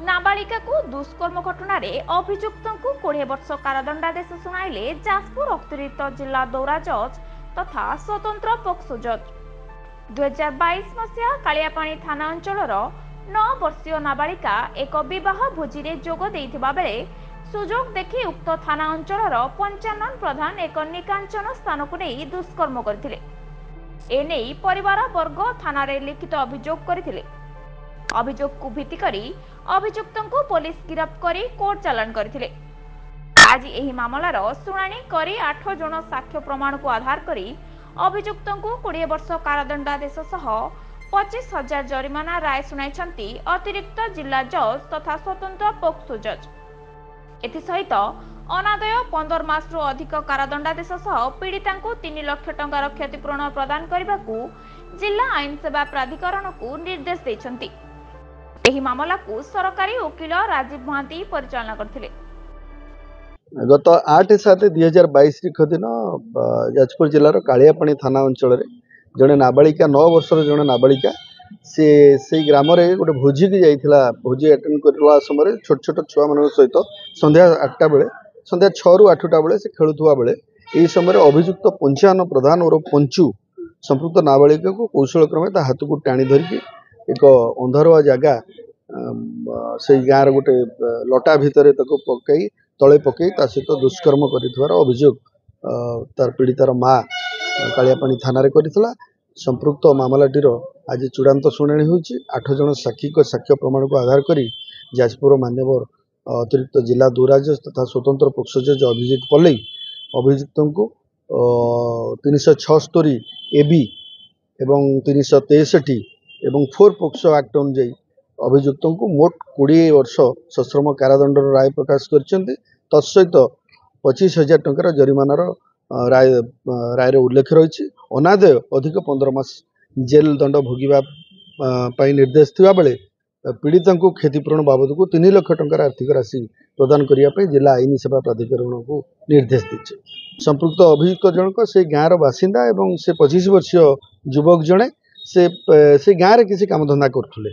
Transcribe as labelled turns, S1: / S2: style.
S1: नाबालिका को दुष्कर्म घटना अभियुक्त को 20 वर्ष कारादंडादेश शुणाइले जाजपुर अतिरिक्त जिला दौरा जज तथा स्वतंत्र पोक्सो जज। 2022 मसीहा कालियापाणी थाना अंचलर 9 वर्षीय नाबालिका एक विवाह भोजी रे जोग देइथिबा बेले सुजोग देखि उक्त थाना अंचलर पंचानन प्रधान एक निकांचन स्थान को नहीं दुष्कर्म करथिले। एने परिवार वर्ग थाना रे लिखित अभियोग करथिले। अभियोग को भित्ति करी अभियुक्त को पुलिस गिरफ्त करी कोर्ट चालान करथिले। आज एही मामलार शुणाणी करी 8 जन साक्ष्य प्रमाण को आधार करी अभियुक्त को 20 वर्ष कारादंडादेश सह 25,000 जरिमाना राय शुणाइछंती अतिरिक्त जिला जज तथा स्वतंत्र पोक्सो जज। एथिसहित अनादय 15 मास रु अधिक कारादंडादेश सह पीड़िता को 3 लाख टंकार क्षतिपूरण प्रदान करने को जिला आईन सेवा प्राधिकरण को निर्देश देइछंती। एही मामला को सरकारी वकील राजीव महांती परिचालना करथिले।
S2: गत 8/7/2022 दिन जाजपुर जिलार कालियापाणी थाना अंचल जड़े नाबालिका 9 वर्षर जड़े नाबालिका से ग्राम गोटे भोजी की जाइथिला। भोजी अटेंड करला समय छोट छोट छुआ मान सहित संध्या 8टा बेले संध्या 6 ରୁ 8टा बेले से खेलुवा बेले यही समय अभियुक्त पंचानन प्रधान और पंचु संपृक्त नाबालिका को कौशल क्रमे ता हाथ को टाणी धरिकी एक अंधारुआ जगह से गाँव गोटे लटा भितर पकई तले पकई सहित दुष्कर्म कर अभियोग तार पीड़ितार माँ कालियापाणी थाना करथिला। संपृक्त मामलाटीर आज चूड़ांत शुणाणी होची। 8 जन साक्षी साक्ष्य प्रमाण को आधार करी जाजपुर मान्यवर अतिरिक्त जिला दौरा जज तथा स्वतंत्र पोक्सो जज अभिजीत पल्लई अभियुक्त को 376 एबी एवं 363 एवं 4 पोक्सो एक्ट अनुଯାयी अभियुक्त को मोट 20 वर्ष सश्रम कारादंडर राय प्रकाश करछन्ते। तत्सहित 25,000 टंकार जरिमानार राय उल्लेख रही। अनादय अधिक 15 मास जेल दंड भोगिबा पाई निर्देश थिबा बेले पीड़िता को क्षतिपूरण बाबद को 3 लाख टंकार आर्थिक राशि प्रदान करने जिला आईन सेवा प्राधिकरण को निर्देश दी। संपृक्त अभियुक्त जनक से गाँव बासिंदा एवं से 25 वर्षीय युवक जड़े से गाँव में किसी काम धंदा करथुले।